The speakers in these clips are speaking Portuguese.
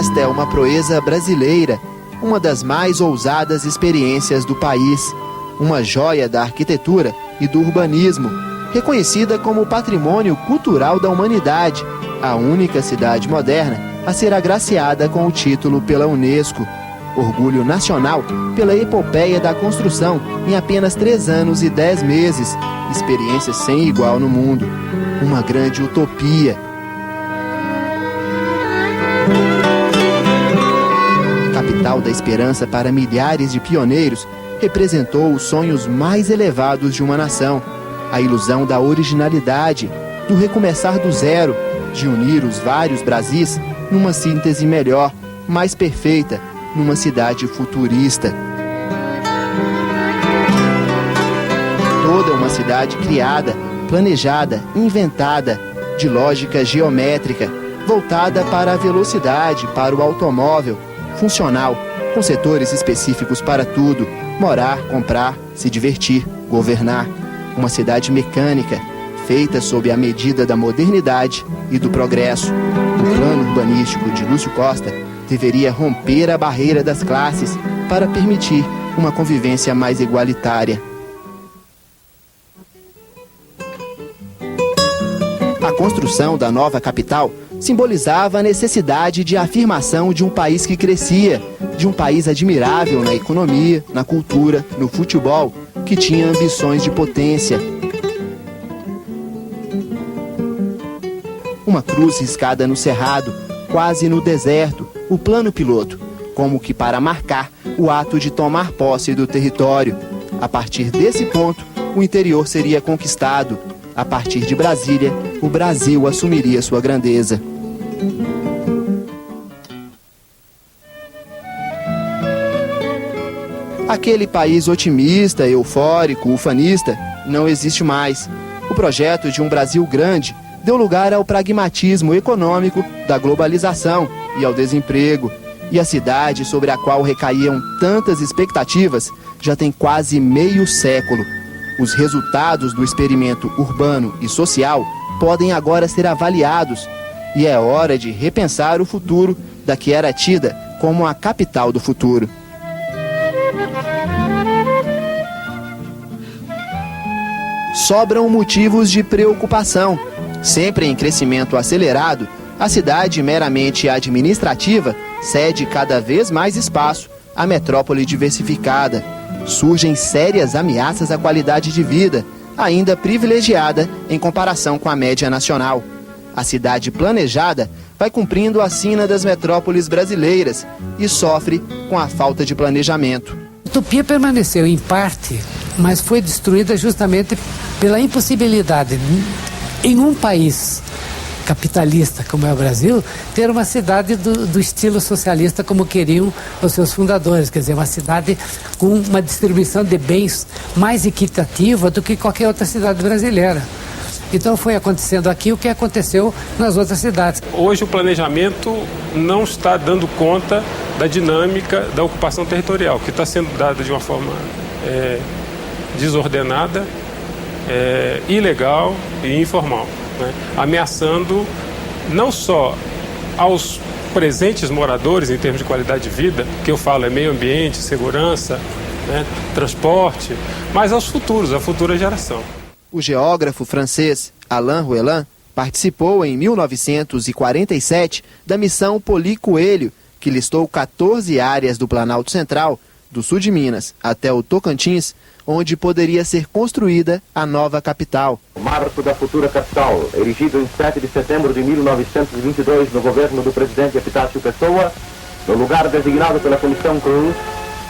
Esta é uma proeza brasileira, uma das mais ousadas experiências do país, uma joia da arquitetura e do urbanismo, reconhecida como Patrimônio Cultural da Humanidade, a única cidade moderna a ser agraciada com o título pela Unesco. Orgulho nacional pela epopeia da construção em apenas 3 anos e 10 meses, experiência sem igual no mundo, uma grande utopia. Capital da esperança para milhares de pioneiros, representou os sonhos mais elevados de uma nação, a ilusão da originalidade, do recomeçar do zero, de unir os vários Brasis numa síntese melhor, mais perfeita, numa cidade futurista. Toda uma cidade criada, planejada, inventada, de lógica geométrica, voltada para a velocidade, para o automóvel, funcional, com setores específicos para tudo: morar, comprar, se divertir, governar. Uma cidade mecânica, feita sob a medida da modernidade e do progresso. O plano urbanístico de Lúcio Costa deveria romper a barreira das classes para permitir uma convivência mais igualitária. A construção da nova capital simbolizava a necessidade de afirmação de um país que crescia, de um país admirável na economia, na cultura, no futebol, que tinha ambições de potência. Uma cruz riscada no cerrado, quase no deserto, o plano piloto, como que para marcar o ato de tomar posse do território. A partir desse ponto, o interior seria conquistado. A partir de Brasília, o Brasil assumiria sua grandeza. Aquele país otimista, eufórico, ufanista, não existe mais. O projeto de um Brasil grande deu lugar ao pragmatismo econômico da globalização e ao desemprego. E a cidade sobre a qual recaíam tantas expectativas já tem quase meio século. Os resultados do experimento urbano e social podem agora ser avaliados. E é hora de repensar o futuro da que era tida como a capital do futuro. Sobram motivos de preocupação. Sempre em crescimento acelerado, a cidade meramente administrativa cede cada vez mais espaço à metrópole diversificada. Surgem sérias ameaças à qualidade de vida, ainda privilegiada em comparação com a média nacional. A cidade planejada vai cumprindo a sina das metrópoles brasileiras e sofre com a falta de planejamento. A utopia permaneceu em parte, mas foi destruída justamente pela impossibilidade, em um país capitalista como é o Brasil, ter uma cidade do estilo socialista como queriam os seus fundadores, quer dizer, uma cidade com uma distribuição de bens mais equitativa do que qualquer outra cidade brasileira. Então foi acontecendo aqui o que aconteceu nas outras cidades. Hoje o planejamento não está dando conta da dinâmica da ocupação territorial, que está sendo dada de uma forma desordenada, ilegal e informal, né? Ameaçando não só aos presentes moradores em termos de qualidade de vida, que eu falo é meio ambiente, segurança, né, transporte, mas aos futuros, à futura geração. O geógrafo francês Alain Roelin participou em 1947 da missão Poli Coelho, que listou 14 áreas do Planalto Central, do sul de Minas até o Tocantins, onde poderia ser construída a nova capital. O marco da futura capital, erigido em 7 de setembro de 1922 no governo do presidente Epitácio Pessoa, no lugar designado pela Comissão Cruz,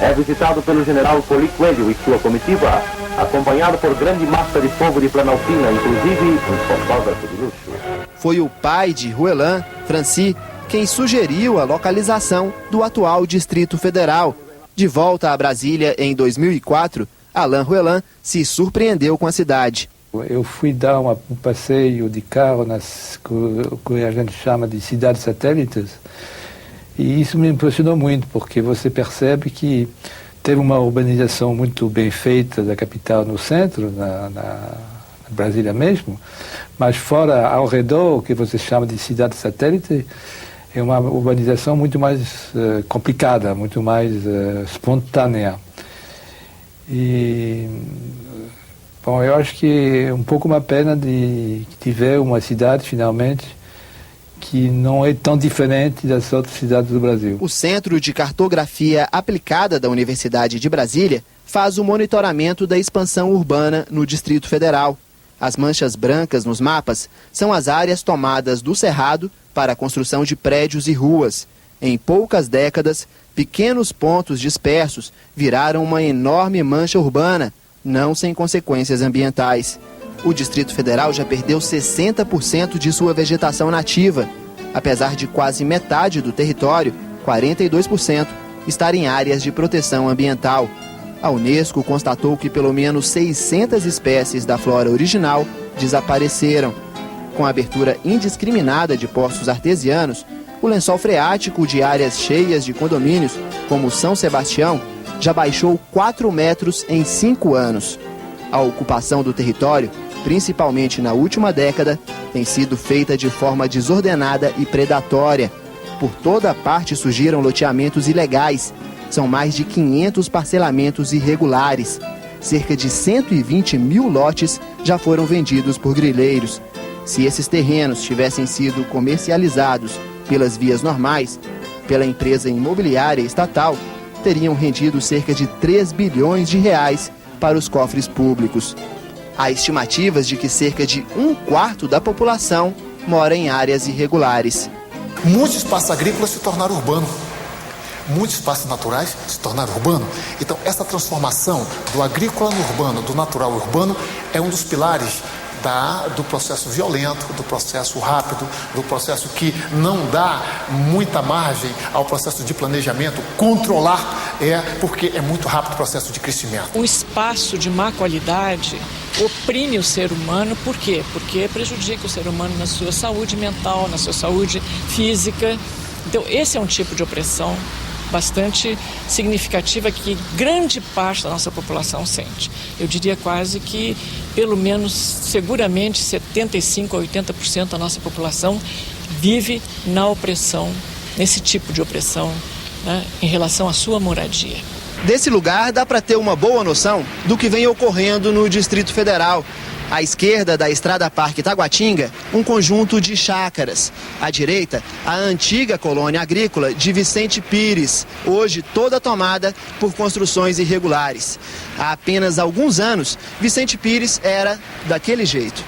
é visitado pelo general Poli Coelho e sua comitiva, acompanhado por grande massa de povo de Planaltina, inclusive um fotógrafo de luxo. Foi o pai de Roelin, Franci, quem sugeriu a localização do atual Distrito Federal. De volta a Brasília em 2004, Alain Roelin se surpreendeu com a cidade. Eu fui dar um passeio de carro nas que a gente chama de cidades satélites, e isso me impressionou muito, porque você percebe que teve uma urbanização muito bem feita da capital no centro, na Brasília mesmo, mas fora, ao redor, o que você chama de cidade satélite, é uma urbanização muito mais complicada, muito mais espontânea. E, bom, eu acho que é um pouco uma pena de tiver uma cidade, finalmente, que não é tão diferente das outras cidades do Brasil. O Centro de Cartografia Aplicada da Universidade de Brasília faz o monitoramento da expansão urbana no Distrito Federal. As manchas brancas nos mapas são as áreas tomadas do Cerrado para a construção de prédios e ruas. Em poucas décadas, pequenos pontos dispersos viraram uma enorme mancha urbana, não sem consequências ambientais. O Distrito Federal já perdeu 60% de sua vegetação nativa, apesar de quase metade do território, 42%, estar em áreas de proteção ambiental. A Unesco constatou que pelo menos 600 espécies da flora original desapareceram. Com a abertura indiscriminada de poços artesianos, o lençol freático de áreas cheias de condomínios, como São Sebastião, já baixou 4 metros em 5 anos. A ocupação do território, principalmente na última década, tem sido feita de forma desordenada e predatória. Por toda parte surgiram loteamentos ilegais. São mais de 500 parcelamentos irregulares. Cerca de 120 mil lotes já foram vendidos por grileiros. Se esses terrenos tivessem sido comercializados pelas vias normais, pela empresa imobiliária estatal, teriam rendido cerca de 3 bilhões de reais para os cofres públicos. Há estimativas de que cerca de 1/4 da população mora em áreas irregulares. Muitos espaços agrícolas se tornaram urbanos. Muitos espaços naturais se tornaram urbanos. Então, essa transformação do agrícola no urbano, do natural urbano, é um dos pilares do processo violento, do processo rápido, do processo que não dá muita margem ao processo de planejamento, controlar, porque é muito rápido o processo de crescimento. O espaço de má qualidade oprime o ser humano, por quê? Porque prejudica o ser humano na sua saúde mental, na sua saúde física. Então, esse é um tipo de opressão bastante significativa que grande parte da nossa população sente. Eu diria quase que, pelo menos, seguramente, 75% a 80% da nossa população vive na opressão, nesse tipo de opressão, né, em relação à sua moradia. Desse lugar dá para ter uma boa noção do que vem ocorrendo no Distrito Federal. À esquerda da Estrada Parque Taguatinga, um conjunto de chácaras. À direita, a antiga colônia agrícola de Vicente Pires, hoje toda tomada por construções irregulares. Há apenas alguns anos, Vicente Pires era daquele jeito.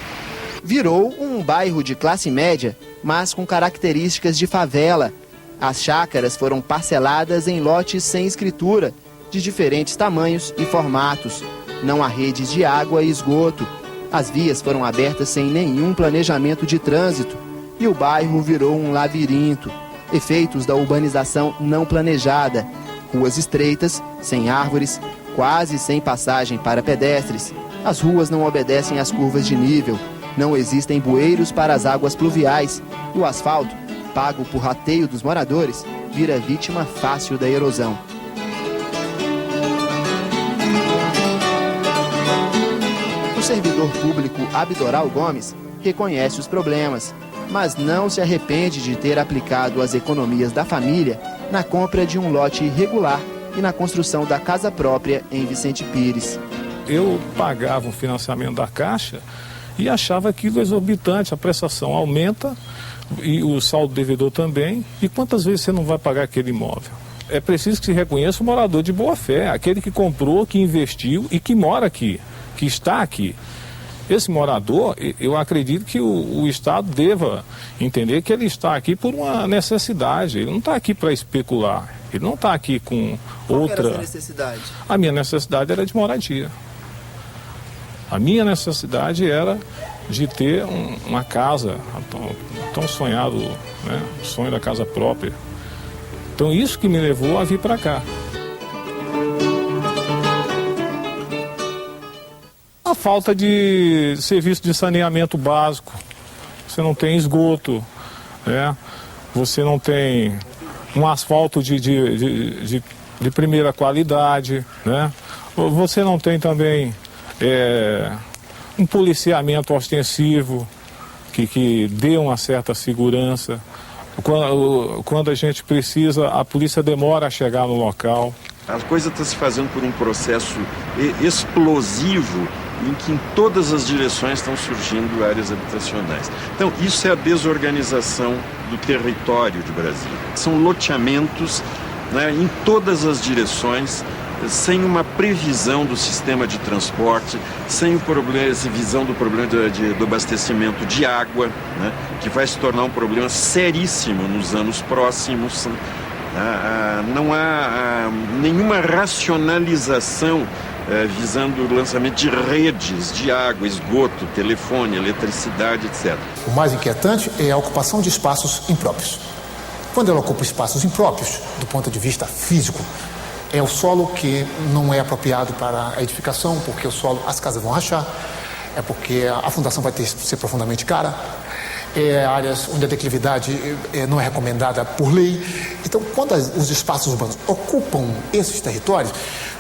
Virou um bairro de classe média, mas com características de favela. As chácaras foram parceladas em lotes sem escritura, de diferentes tamanhos e formatos. Não há redes de água e esgoto. As vias foram abertas sem nenhum planejamento de trânsito e o bairro virou um labirinto. Efeitos da urbanização não planejada. Ruas estreitas, sem árvores, quase sem passagem para pedestres. As ruas não obedecem às curvas de nível. Não existem bueiros para as águas pluviais. E o asfalto, pago por rateio dos moradores, vira vítima fácil da erosão. O servidor público Abdoral Gomes reconhece os problemas, mas não se arrepende de ter aplicado as economias da família na compra de um lote irregular e na construção da casa própria em Vicente Pires. Eu pagava o financiamento da Caixa e achava aquilo exorbitante, a prestação aumenta e o saldo devedor também, e quantas vezes você não vai pagar aquele imóvel? É preciso que se reconheça o morador de boa fé, aquele que comprou, que investiu e que mora aqui, que está aqui. Esse morador, eu acredito que o Estado deva entender que ele está aqui por uma necessidade, ele não está aqui para especular, ele não está aqui com outra... Qual era a sua necessidade? A minha necessidade era de moradia. A minha necessidade era de ter uma casa, tão sonhado, né, o sonho da casa própria. Então isso que me levou a vir para cá. A falta de serviço de saneamento básico, você não tem esgoto, né? Você não tem um asfalto de primeira qualidade, né? Você não tem também um policiamento ostensivo que dê uma certa segurança. Quando a gente precisa, a polícia demora a chegar no local. A coisa está se fazendo por um processo explosivo em que em todas as direções estão surgindo áreas habitacionais. Então, isso é a desorganização do território de Brasília. São loteamentos, né, em todas as direções, sem uma previsão do sistema de transporte, sem visão do problema do abastecimento de água, né, que vai se tornar um problema seríssimo nos anos próximos. Não há nenhuma racionalização visando o lançamento de redes de água, esgoto, telefone, eletricidade, etc. O mais inquietante é a ocupação de espaços impróprios. Quando ela ocupa espaços impróprios, do ponto de vista físico, é o solo que não é apropriado para a edificação, porque o solo, as casas vão rachar, é porque a fundação vai ter que ser profundamente cara, áreas onde a declividade não é recomendada por lei. Então, quando os espaços urbanos ocupam esses territórios,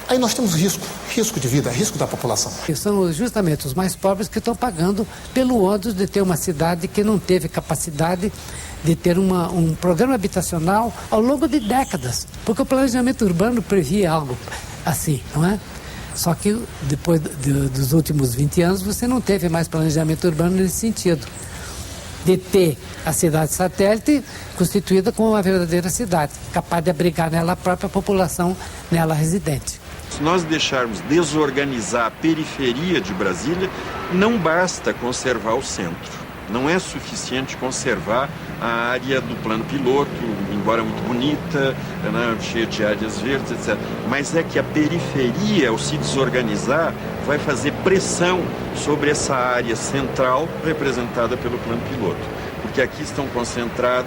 aí nós temos risco de vida, risco da população. E são justamente os mais pobres que estão pagando pelo ônus de ter uma cidade que não teve capacidade de ter um programa habitacional ao longo de décadas, porque o planejamento urbano previa algo assim, não é? Só que depois dos últimos 20 anos você não teve mais planejamento urbano nesse sentido, de ter a cidade satélite constituída como uma verdadeira cidade, capaz de abrigar nela a própria população nela residente. Se nós deixarmos desorganizar a periferia de Brasília, não basta conservar o centro. Não é suficiente conservar a área do plano piloto, embora muito bonita, né, cheia de áreas verdes, etc. Mas é que a periferia, ao se desorganizar, vai fazer pressão sobre essa área central representada pelo plano piloto. Porque aqui estão concentrados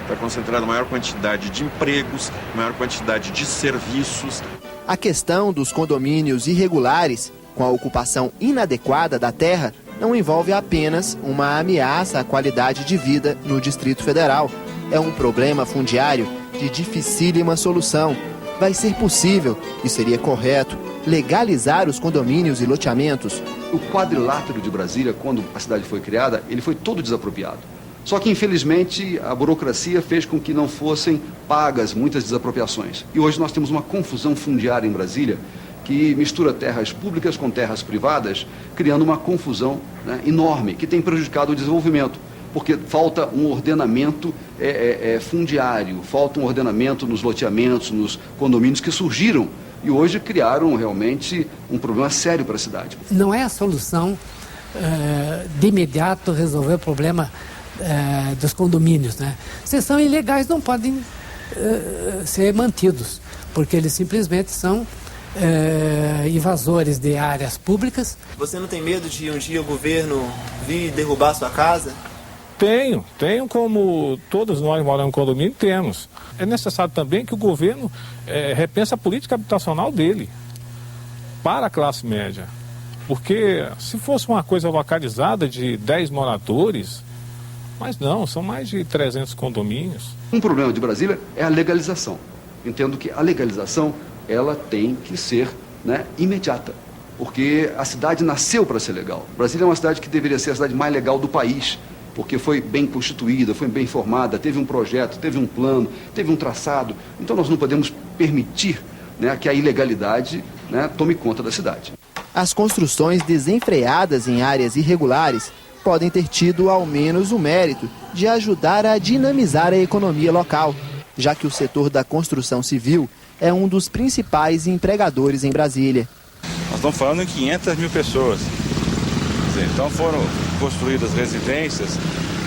está concentrada a maior quantidade de empregos, maior quantidade de serviços. A questão dos condomínios irregulares, com a ocupação inadequada da terra, não envolve apenas uma ameaça à qualidade de vida no Distrito Federal. É um problema fundiário de dificílima solução. Vai ser possível, e seria correto, legalizar os condomínios e loteamentos. O quadrilátero de Brasília, quando a cidade foi criada, ele foi todo desapropriado. Só que, infelizmente, a burocracia fez com que não fossem pagas muitas desapropriações. E hoje nós temos uma confusão fundiária em Brasília que mistura terras públicas com terras privadas, criando uma confusão, né, enorme, que tem prejudicado o desenvolvimento, porque falta um ordenamento fundiário, falta um ordenamento nos loteamentos, nos condomínios que surgiram e hoje criaram realmente um problema sério para a cidade. Não é a solução de imediato resolver o problema dos condomínios, né? Se são ilegais, não podem ser mantidos, porque eles simplesmente são invasores de áreas públicas. Você não tem medo de um dia o governo vir derrubar a sua casa? Tenho como todos nós moramos em condomínio, temos. É necessário também que o governo repense a política habitacional dele para a classe média. Porque se fosse uma coisa localizada de 10 moradores, mas não, são mais de 300 condomínios. Um problema de Brasília é a legalização. Entendo que a legalização ela tem que ser, né, imediata, porque a cidade nasceu para ser legal. Brasília é uma cidade que deveria ser a cidade mais legal do país, porque foi bem constituída, foi bem formada, teve um projeto, teve um plano, teve um traçado. Então nós não podemos permitir, né, que a ilegalidade, né, tome conta da cidade. As construções desenfreadas em áreas irregulares podem ter tido ao menos o mérito de ajudar a dinamizar a economia local, já que o setor da construção civil é um dos principais empregadores em Brasília. Nós estamos falando em 500 mil pessoas. Então foram construídas residências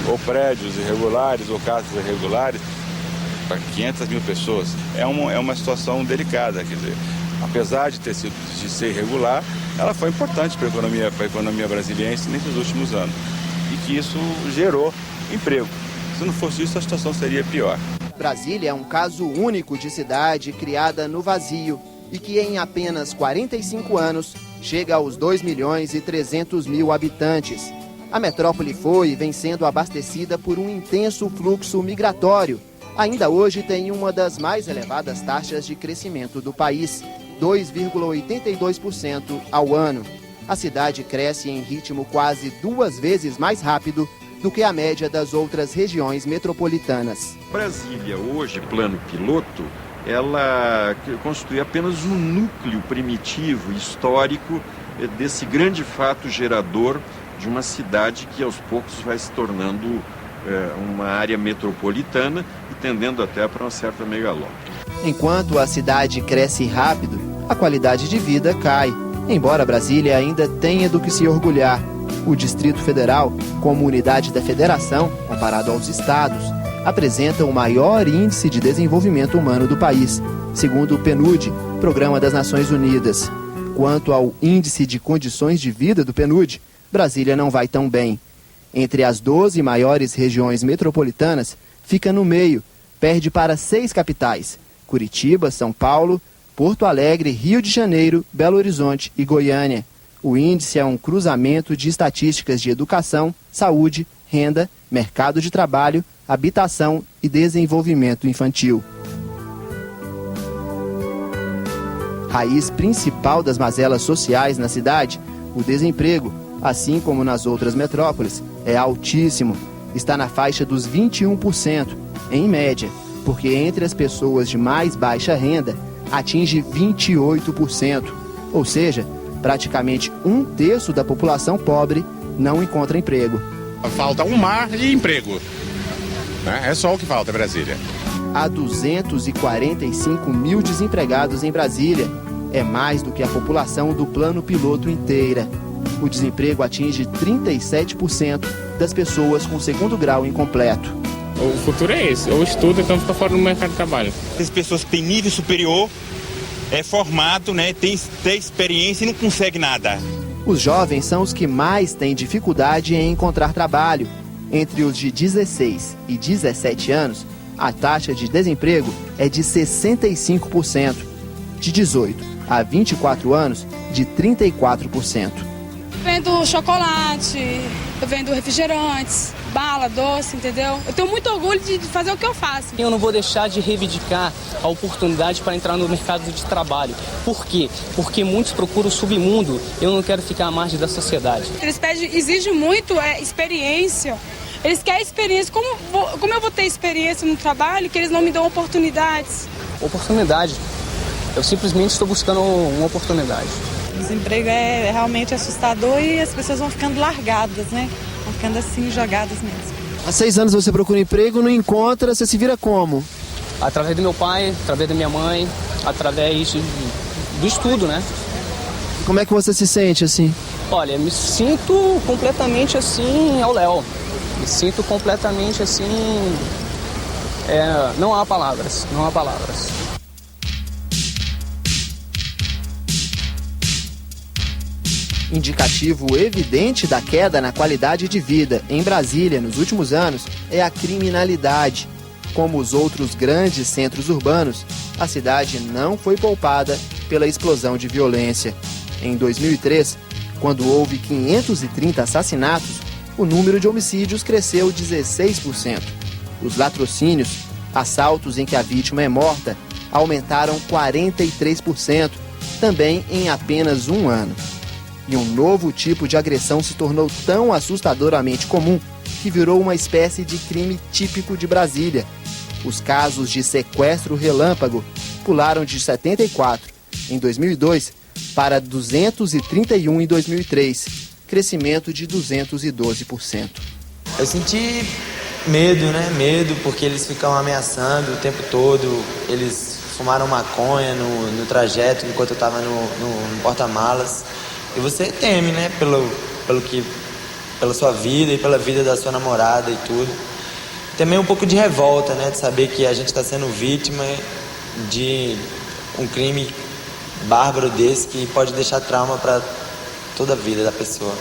ou prédios irregulares ou casas irregulares para 500 mil pessoas. É uma situação delicada, quer dizer, apesar de ser irregular, ela foi importante para a economia brasiliense nesses últimos anos e que isso gerou emprego. Se não fosse isso, a situação seria pior. Brasília é um caso único de cidade criada no vazio e que em apenas 45 anos chega aos 2.300.000 habitantes. A metrópole foi e vem sendo abastecida por um intenso fluxo migratório. Ainda hoje tem uma das mais elevadas taxas de crescimento do país, 2,82% ao ano. A cidade cresce em ritmo quase 2 vezes mais rápido do que a média das outras regiões metropolitanas. Brasília, hoje, plano piloto, ela constitui apenas um núcleo primitivo, histórico, desse grande fato gerador de uma cidade que aos poucos vai se tornando uma área metropolitana e tendendo até para uma certa megalópole. Enquanto a cidade cresce rápido, a qualidade de vida cai, embora Brasília ainda tenha do que se orgulhar. O Distrito Federal, como unidade da federação, comparado aos estados, apresenta o maior índice de desenvolvimento humano do país, segundo o PNUD, Programa das Nações Unidas. Quanto ao índice de condições de vida do PNUD, Brasília não vai tão bem. Entre as 12 maiores regiões metropolitanas, fica no meio, perde para 6 capitais: Curitiba, São Paulo, Porto Alegre, Rio de Janeiro, Belo Horizonte e Goiânia. O índice é um cruzamento de estatísticas de educação, saúde, renda, mercado de trabalho, habitação e desenvolvimento infantil. Raiz principal das mazelas sociais na cidade, o desemprego, assim como nas outras metrópoles, é altíssimo. Está na faixa dos 21%, em média, porque entre as pessoas de mais baixa renda, atinge 28%. Ou seja, praticamente 1/3 da população pobre não encontra emprego. Falta um mar de emprego. É só o que falta em Brasília. Há 245 mil desempregados em Brasília. É mais do que a população do plano piloto inteira. O desemprego atinge 37% das pessoas com segundo grau incompleto. O futuro é esse, ou estuda, então fica fora do mercado de trabalho. As pessoas que têm nível superior, é formado, né, tem experiência e não consegue nada. Os jovens são os que mais têm dificuldade em encontrar trabalho. Entre os de 16 e 17 anos, a taxa de desemprego é de 65%. De 18 a 24 anos, de 34%. Vendo chocolate, eu vendo refrigerantes, bala, doce, entendeu? Eu tenho muito orgulho de fazer o que eu faço. Eu não vou deixar de reivindicar a oportunidade para entrar no mercado de trabalho. Por quê? Porque muitos procuram o submundo. Eu não quero ficar à margem da sociedade. Eles exigem muito experiência. Eles querem experiência. Como eu vou ter experiência no trabalho que eles não me dão oportunidades? Oportunidade. Eu simplesmente estou buscando uma oportunidade. O desemprego é realmente assustador e as pessoas vão ficando largadas, né? Vão ficando assim, jogadas mesmo. Há 6 anos você procura emprego, não encontra, você se vira como? Através do meu pai, através da minha mãe, através do estudo, né? Como é que você se sente assim? Olha, me sinto completamente assim ao léu. Me sinto completamente assim... não há palavras, não há palavras. Indicativo evidente da queda na qualidade de vida em Brasília nos últimos anos é a criminalidade. Como os outros grandes centros urbanos, a cidade não foi poupada pela explosão de violência. Em 2003, quando houve 530 assassinatos, o número de homicídios cresceu 16%. Os latrocínios, assaltos em que a vítima é morta, aumentaram 43%, também em apenas um ano. E um novo tipo de agressão se tornou tão assustadoramente comum que virou uma espécie de crime típico de Brasília. Os casos de sequestro relâmpago pularam de 74 em 2002 para 231 em 2003, crescimento de 212%. Eu senti medo, né? Medo porque eles ficam ameaçando o tempo todo, eles fumaram maconha no trajeto enquanto eu estava no porta-malas. E você teme, né, pela sua vida e pela vida da sua namorada e tudo. Também um pouco de revolta, né, de saber que a gente está sendo vítima de um crime bárbaro desse que pode deixar trauma para toda a vida da pessoa.